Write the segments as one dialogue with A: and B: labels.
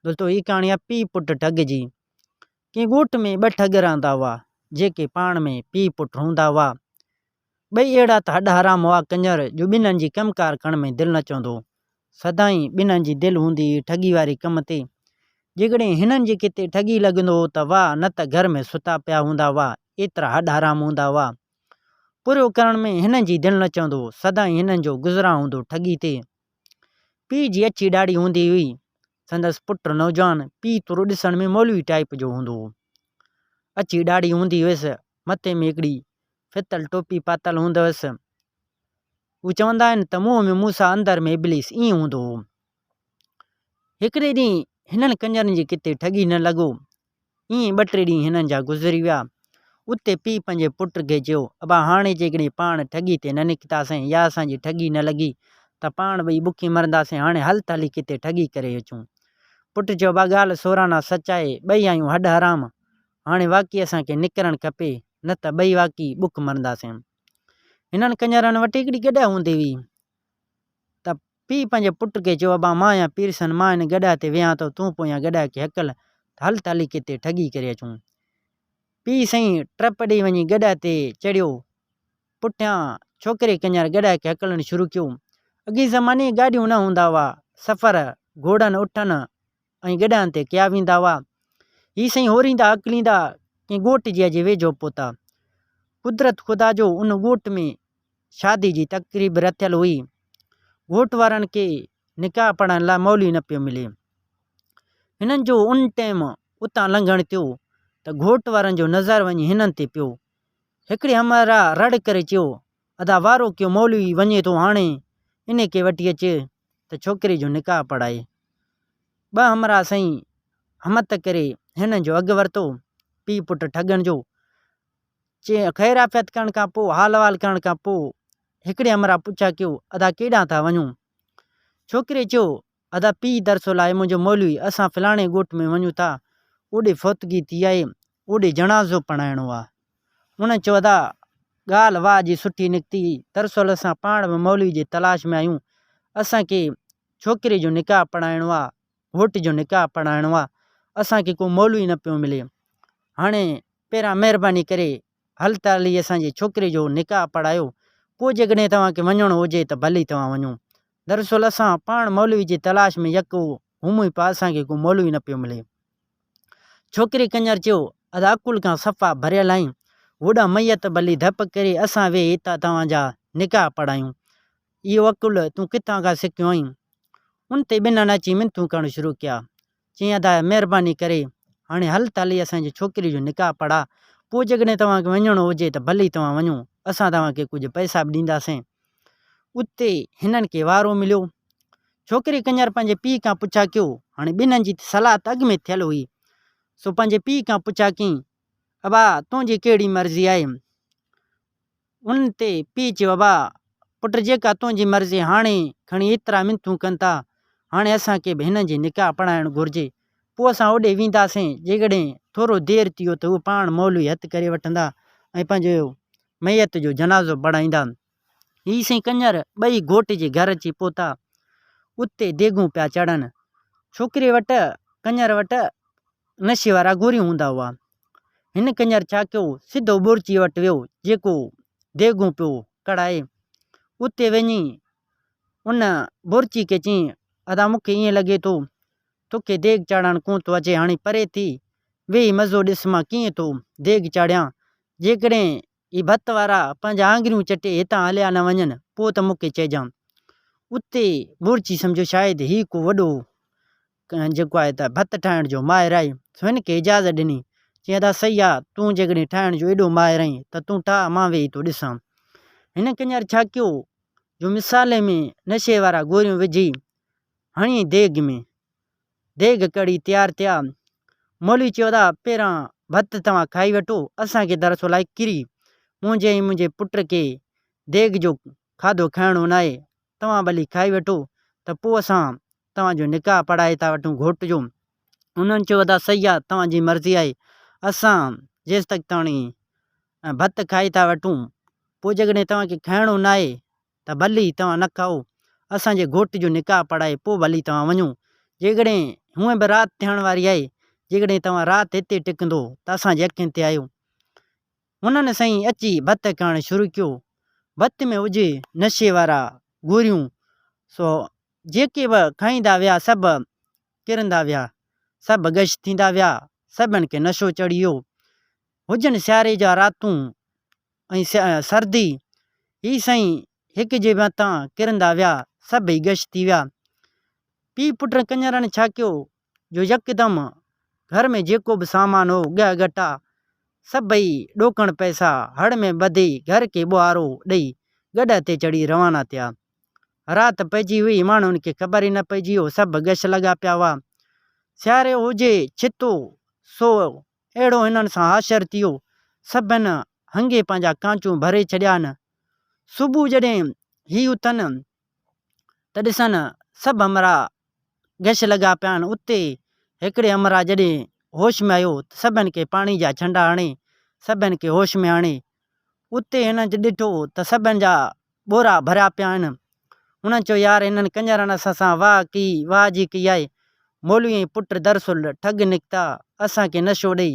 A: दोस्तों ही कहाणी आहे पीउ पुट ठग जी। कंहिं ॻोठ में ॿ ठग रहंदा हुआ जेके पाण में पीउ पुट हूंदा हुआ। ॿई अहिड़ा त हॾ हराम हुआ कंजर जो ॿिन्हिनि जी कमकार करण में दिलि न चवंदो। सदाईं ॿिन्हिनि जी दिलि हूंदी ठगी वारी कम ते। जेकॾहिं हिननि जी किथे ठगी लॻंदो त वाह, न त घर में सुता पिया हूंदा हुआ, एतिरा हॾ हराम हूंदा हुआ। पूरो करण में हिननि जी दिलि न चवंदो, सदाईं हिननि जो गुज़रान हूंदो ठगी ते। पीउ जी अछी ॾाढ़ी हूंदी हुई, संदसि पुट नौजवान पीउ थोरो ॾिसण में मौलवी टाइप जो हूंदो हो। अछी ॾाढ़ी हूंदी हुअसि, मथे में हिकिड़ी फितल टोपी पातल हूंदो हुअसि। हू चवंदा आहिनि त मुंहं में मूसा अंदरि में इब्लिस, ईअं हूंदो हो। हिकिड़े ॾींहुं हिननि कंजरनि जी किथे ठगी न लॻो। ईअं 2-3 ॾींहं हिननि जा गुज़री विया। उते पीउ पंहिंजे पुट खे चयो, अबा हाणे जेकॾहिं पाण ठगी ते न निकितासीं या असांजी ठगी न लॻी त पाण ॿई बुखी मरंदासीं। हाणे हल त हली किथे ठगी करे अचूं। पुट चयो, बा ॻाल्हि सोराना सच आहे, ॿई आहियूं हॾ हराम, हाणे वाक़ई असांखे निकिरणु खपे, न त ॿई वाक़ई बुख मरंदासीं। हिननि कंजरनि वटि हिकिड़ी गॾा हूंदी हुई। त पीउ पंहिंजे पुट खे चयो, अबा मां या पीरसन, मां हिन गॾा ते वेहां थो, तूं पोयां गॾा खे हकल, हल त हली किथे ठगी करे अचूं। पीउ साईं ट्रप ॾेई वञी गॾा ते चढ़ियो। पुठियां छोकिरे कंजर गॾा खे हकलणु शुरू कयो। अॻे ज़माने गाॾियूं न हूंदा हुआ, सफ़र घोड़नि उठनि ऐं गॾनि ते कया वेंदा हुआ। ही साईं होरींदा अकलींदा कंहिं ॻोठ जे अॼु वेझो पहुता। कुदरत ख़ुदा जो उन ॻोठ में शादी जी तक़रीब रथियल हुई। ॻोठ वारनि खे निकाह पढ़ण लाइ मौलवी न पियो मिले। हिननि जो उन टाइम उतां लंघण थियो त ॻोठ वारनि जो नज़र वञी हिननि ते पियो। हिकिड़े हमरा रड़ करे चयो, अदा वारो कयो, मौलवी वञे थो, हाणे इन खे वठी अचे त छोकिरे जो निकाह पढ़ाए। 2 हमरा साईं हिमत करे हिननि जो अघु वरितो पीउ पुट ठगनि जो। ख़ैर आफ़ियत करण खां पोइ, हाल वाल करण खां पोइ हिकिड़े हमरा पुछा कयो, अदा केॾां था वञूं? छोकिरे चयो, अदा पीउ दरसोल आहे मुंहिंजो मौलवी, असां फलाणे ॻोठ में वञूं था, ओॾे फौतगी थी आहे, ओॾे जनाज़ो पढ़ाइणो आहे। उन चयो, अदा ॻाल्हि वाह जी सुठी निकिती, दरसोल असां पाण बि मौलवी जी तलाश में आहियूं, असांखे छोकिरे जो निकाह पढ़ाइणो आहे, घोट जो निकाह पढ़ाइणो आहे, असांखे को मौलवी न पियो मिले। हाणे पहिरां महिरबानी करे हल त हली असांजे छोकिरे जो निकाह पढ़ायो, पोइ जेकॾहिं तव्हांखे वञिणो हुजे त भली तव्हां वञो। दरअसल असां पाण मौलवी जी तलाश में यको घुमूं पिया, असांखे को मौलवी न पियो मिले। छोकिरे कंजर चयो, अदा अकुल खां सफ़ा भरियल आहीं, होॾां मैयत भली धप करे, असां वे हितां तव्हांजा निकाह पढ़ायूं, इहो अकुल तूं किथां खां सिखियो आहीं? उन ते ॿिन्हिनि अची मिनतूं करणु शुरू कया। चईं, अदा महिरबानी करे हाणे हल त हली असांजी छोकिरी जो निकाह पढ़ा, पोइ जेकॾहिं तव्हांखे वञिणो हुजे त भली तव्हां वञो, असां तव्हांखे कुझु पैसा बि ॾींदासीं। उते हिननि खे वारो मिलियो। छोकिरे कंजर पंहिंजे पीउ खां पुछा कयो। हाणे ॿिन्हिनि जी सलाह त अॻु में थियल हुई, सो पंहिंजे पीउ खां पुछा कयईं, अबा तुंहिंजी कहिड़ी मर्ज़ी आहे? उन ते पीउ चयो, अबा पुट जेका तुंहिंजी मर्ज़ी, हाणे खणी एतिरा मिनतूं कनि था, हाणे असांखे बि हिननि जी निकाह पढ़ाइणु घुरिजे, पोइ असां होॾे वेंदासीं, जेकॾहिं थोरो देरि थी वियो त उहो पाण मौलवी हथु करे वठंदा ऐं पंहिंजो मैयत जो जनाज़ो पढ़ाईंदा। ही साईं कंजर 2 घोट जे घर अची पहुता। उते देगूं पिया चढ़नि। छोकिरे वटि कंजर वटि नशे वारा गोरियूं हूंदा हुआ। हिन कंजर छा कयो, सिधो बुर्ची वटि वियो जेको देगूं पियो कढ़ाए। उते वञी उन बुर्ची खे चयईं, अदा मूंखे ईअं लॻे थो तोखे देग चाढ़णु कोन थो अचे, हाणे परे थी वेही मज़ो ॾिस मां कीअं थो देग चाढ़ियां। जेकॾहिं ही भत वारा पंहिंजा आङिरियूं चटे हितां हलिया न वञनि पोइ त मूंखे चइजांइ। उते बुर्ची सम्झो शायदि ही को वॾो जेको आहे त भत ठाहिण जो माहिर आहे, सो हिन खे इजाज़त ॾिनी। चईं, अदा सही आहे, तूं जेकॾहिं ठाहिण जो एॾो माहिर आहीं त तूं ठाह, मां वेही थो ॾिसां। हिन कंजर छा कयो, जो मिसाले में नशे वारा गोरियूं विझी हणी देग में, देग कढ़ी तयारु थिया। मौलवी चयो, अदा पहिरां भत तव्हां खाई वठो, असांखे दरअसल आहे किरी, मुंहिंजे ऐं मुंहिंजे पुट खे देग जो खाधो खाइणो न आहे, तव्हां भली खाई वठो त पोइ असां तव्हांजो निकाह पढ़ाए था वठूं घोट जो। उन्हनि चयो, अदा सही आहे, तव्हांजी मर्ज़ी आहे, असां जेसि तक ताणी भत खाई था वठूं, पोइ जेकॾहिं तव्हांखे खाइणो न आहे त भली तव्हां न खाओ, असांजे घोट जो निकाह पढ़ाए पोइ भली तव्हां वञो। जेकॾहिं हूअं बि राति थियण वारी आहे, जेकॾहिं तव्हां राति हिते टिकंदो त असांजे अखियुनि ते आहियो। हुननि साईं अची भत करणु शुरू कयो। भत में हुजे नशे वारा गोरियूं, सो जेके बि खाईंदा विया सभु किरंदा विया, सभु गश थींदा विया, सभिनि खे नशो चढ़ी वियो। हुजनि सियारे जा रातूं ऐं सर्दी, ही साईं हिक जे मथां किरंदा विया, सभई गश थी विया। पीउ पुट कंजरनि छा कयो जो यकदमि घर में जेको बि सामान हो ॻह गटा सभई ॾोकण पैसा हड़ में ॿधी घर खे ॿुहारो ॾेई गॾ ते चढ़ी रवाना थिया। राति पइजी हुई, माण्हुनि खे ख़बर ई न पइजी हो, सभु गश लॻा पिया हुआ। सियारे हुजे छितो सो अहिड़ो हिननि सां हाशर थी वियो, सभिनि हंगे पंहिंजा कांचूं भरे छॾिया आहिनि। सुबुह जॾहिं ही उथनि त ॾिसनि सभु अमरा गश लॻा पिया आहिनि। उते हिकिड़े अमरा जॾहिं होश में आयो त सभिनि खे पाणी जा छंडा हणे, सभिनि खे होश में आणे। उते हिन ॾिठो त सभिनि जा ॿोरा भरिया पिया आहिनि। हुननि चयो यार हिननि कंजरनि असां वाह जी कई आहे, मौलवी पुट दरसुल ठग निकिता, असांखे नशो ॾेई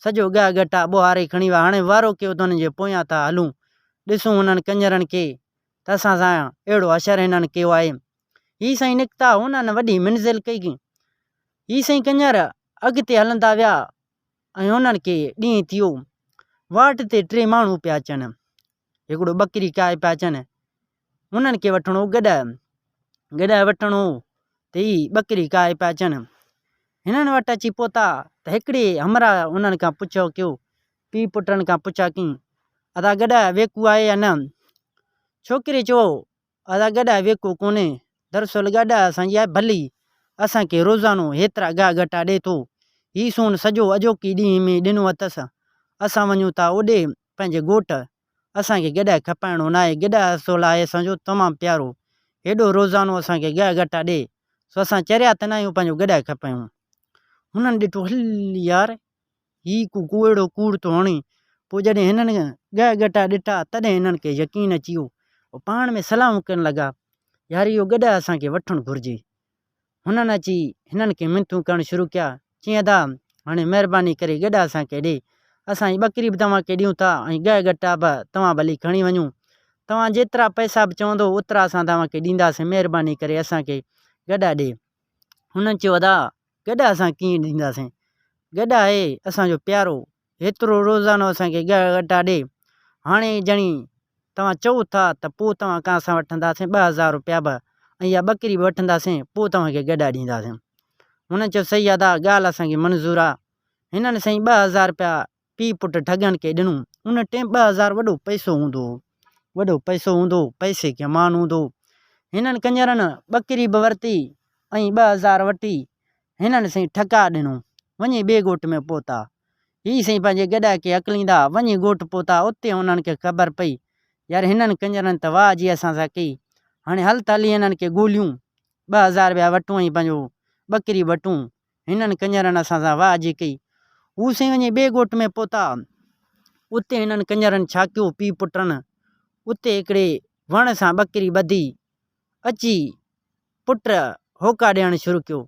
A: सॼो ॻह गटा ॿुहारे खणी विया। हाणे वारो कयो त हुननि जे पोयां था हलूं, ॾिसूं हुननि कंजरनि खे त असां सां अहिड़ो असरु हिननि कयो आहे। ही साईं निकिता, हुननि वॾी मंज़िल कई। ही साईं कंजर अॻिते हलंदा विया ऐं हुननि खे ॾींहुं थियो। वाट ते 3 माण्हू पिया अचनि, हिकिड़ो ॿकरी काए पिया अचनि, हुननि खे वठिणो गॾु वठिणो त ही ॿकरी काए पिया अचनि। हिननि वटि अची पहुता त हिकिड़े हमरा हुननि खां पुछो कयो, पीउ पुटनि खां पुछा कई अदा गॾु वेकू आहे या न? छोकिरे चयो अदा गॾु वेकू कोन्हे, दरअसल गॾु असांजी आहे भली, असांखे रोज़ानो हेतिरा ॻह गटा ॾिए थो। ही सोन सॼो अॼोकी ॾींहं में ॾिनो अथसि, असां वञूं था ओॾे पंहिंजे ॻोठ, असांखे गॾु खपाइणो न आहे। गॾु असोल आहे असांजो तमामु प्यारो, हेॾो रोज़ानो असांखे ॻह गटा ॾिए, सो असां चरिया त न आहियूं, पंहिंजो गॾु खपायूं। हुननि ॾिठो हल यार ही को अहिड़ो कूड़ थो हणे। पोइ जॾहिं हिननि ॻह गटा ॾिठा तॾहिं हिननि खे यकीन अची वियो, पाण में सलाहूं करणु लॻा यार इहो गॾु असांखे वठणु घुरिजे। हुननि अची हिननि खे मिनतूं करणु शुरू कया, चईं अदा हाणे महिरबानी करे गॾु असांखे ॾे, असां जी ॿकरी बि तव्हांखे ॾियूं था ऐं ॻह गटा बि तव्हां भली खणी वञो, तव्हां जेतिरा पैसा बि चवंदो ओतिरा असां तव्हांखे ॾींदासीं, महिरबानी करे असांखे गॾु ॾे। हुननि चयो अदा गॾु असां कीअं ॾींदासीं, गॾु आहे असांजो प्यारो, हेतिरो रोज़ानो असांखे ॻह गटा ॾे, हाणे ॼणी तव्हां चओ था त पोइ तव्हां खां असां वठंदासीं 2000 रुपया बि ऐं इहा ॿकरी बि वठंदासीं, पोइ तव्हांखे गॾु ॾींदासीं। हुननि चयो सही आहे अदा, ॻाल्हि असांखे मंज़ूरु आहे। हिननि साईं 2000 रुपया पीउ पुटु ठगनि खे ॾिनूं। उन टाइम 2000 वॾो पैसो हूंदो हो, पैसे खे मान हूंदो। हिननि कंजरनि ॿकरी बि वरिती ऐं 2000 वठी हिननि साईं ठका ॾिनो, वञी ॿिए ॻोठ में पहुता। ही साईं पंहिंजे गॾ खे अकलींदा वञी ॻोठ पहुता। उते हुननि खे ख़बर पई यार हिननि कंजरनि त वाह जी असां सां कई, हाणे हल त हली हिननि खे ॻोल्हियूं, 2000 रुपया वठूं ऐं पंहिंजो ॿकरी वठूं। हिननि कंजरनि असां सां वाह जी कई। हू साईं वञी ॿिए ॻोठ में पहुता। उते हिननि कंजरनि छा कयो पीउ पुटनि, उते हिकिड़े वण सां ॿकरी ॿधी अची पुट होका ॾियणु शुरू कयो,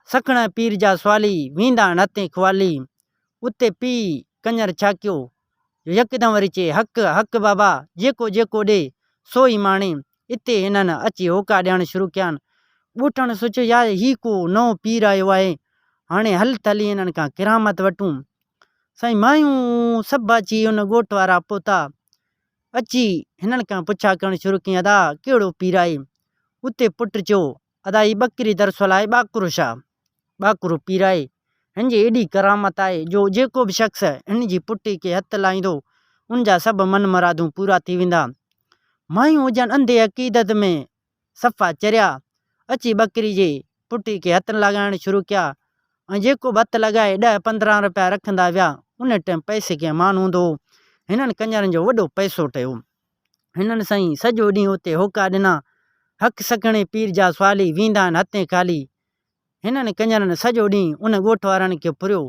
A: सखण पीर जा सवाली वेंदा हथे खुआली। उते पीउ कंजर छा कयो यकदमि वरी चए हक़ हक़ बाबा, जेको जेको ॾे सो ई माणे। इते हिननि अची होका ॾियणु शुरू कया आहिनि। ॻोठनि सोचियो यार ही को नओं पीर आयो आहे, हाणे हल त हली हिननि खां किरामत वठूं। साईं मायूं सभु अची हुन ॻोठ वारा पहुता, अची हिननि खां पुछा करणु शुरू कयईं अदा कहिड़ो पीर आहे? उते पुटु चयो अदा ही ॿकरी दरसुल आहे ॿाकुरो शाह, ॿाकुरो पीर आहे, हिन जी एॾी करामत आहे जो जेको बि शख़्स हिन जी पुटी खे हथु लाहींदो उन जा सभु मन मुरादूं पूरा थी वेंदा। मायूं हुजनि अंधे अक़ीदत में सफ़ा चरिया, अची ॿकरी जे पुटी खे हथु लॻाइणु शुरू कया ऐं जेको बि हथु लॻाए 10-15 रुपया रखंदा विया। उन टाइम पैसे खे मान हूंदो हो, हिननि कंजरनि जो वॾो पैसो ठहियो। हिननि साईं सॼो ॾींहुं उते होका ॾिना, हक़ सखणे पीर जा सवाली वेंदा आहिनि हथे ख़ाली। हिननि कंजरनि सॼो ॾींहुं उन ॻोठ वारनि खे पुरियो।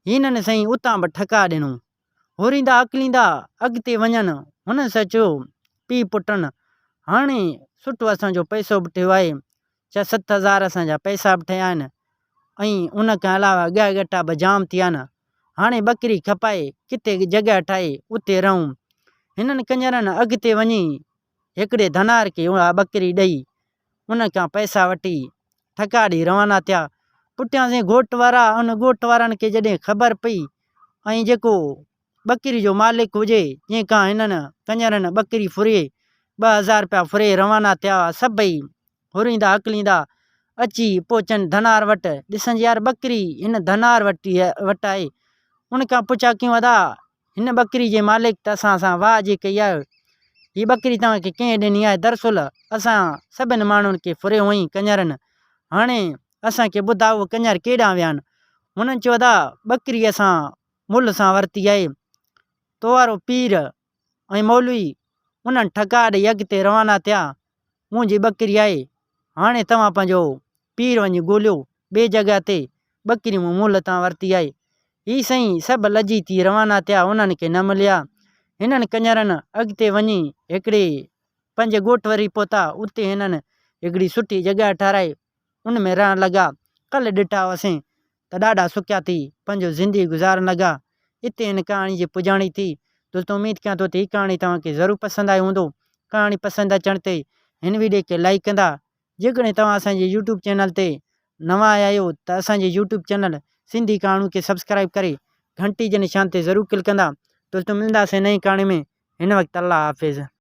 A: हिननि साईं उतां बि ठका ॾिनो, होरींदा अकलींदा अॻिते वञनि। हुन सां चयो पीउ पुटनि हाणे सुठो असांजो पैसो बि ठहियो आहे, 6-7 हज़ार असांजा पैसा बि ठहिया आहिनि, ऐं उन खां अलावा ॻह गटा बि जाम थिया आहिनि। हाणे ॿकरी खपाए किथे जॻह ठाहे उते रहूं। हिननि कंजरनि अॻिते वञी हिकिड़े धनार खे उहा ॿकरी ॾेई उन खां पैसा वठी ठका ॾेई रवाना थिया। पुठियां से घोट वारा उन घोट वारनि खे जॾहिं ख़बर पई ऐं जेको ॿकरी जो मालिक हुजे जंहिंखां हिननि कंजरनि ॿकरी फुरे 2000 रुपया फुरे रवाना थिया हुआ, सभई हुरींदा हकलींदा अची पहुचनि धनार वटि। ॾिसनि यार ॿकरी हिन धनार वटि आहे। उन खां पुछा कयूं अदा हिन ॿकरी जे मालिक त असां सां वाह जे कई आहे, हीअ ॿकरी तव्हांखे कंहिं ॾिनी आहे? दरअसल असां सभिनि माण्हुनि खे फुरियो हुअईं कंजरनि, हाणे असांखे ॿुधायो उहे कंजर केॾां विया आहिनि। हुननि चयो अदा ॿकरी असां मुल्ह सां वरिती आहे। तो वारो पीर ऐं मौलवी उन्हनि ठका ॾेई अॻिते रवाना थिया। मुंहिंजी ॿकरी आहे, हाणे तव्हां पंहिंजो पीर वञी ॻोल्हियो, ॿिए जॻह ते ॿकरी मूं मुल्ह तां वरिती आहे। हीअ साईं सभु लजी थी रवाना थिया, उन्हनि खे न मिलिया। हिननि कंजरनि अॻिते वञी हिकिड़े पंहिंजे ॻोठ वरी पहुता। उते हिननि हिकिड़ी सुठी जॻह ठाराए उन में रहणु लॻा। कल्ह ॾिठा हुआसीं त ॾाढा सुखिया थी पंहिंजो ज़िंदगी गुज़ारणु लॻा। हिते हिन कहाणी जी पुॼाणी थी। दोस्तों उमेद कयां थो त हीअ कहाणी तव्हांखे ज़रूरु पसंदि आयो हूंदो। कहाणी पसंदि अचण ते हिन वीडियो खे लाइक कंदा। जेकॾहिं तव्हां असांजे यूट्यूब चैनल ते नवां आया आहियो त असांजे यूट्यूब चैनल सिंधी कहाणियूं खे सब्सक्राइब करे घंटी जे निशान ते ज़रूरु क्लिक कंदा। दोस्तों मिलंदासीं नई कहाणी में। हिन वक़्तु अल्लाह हाफ़िज़।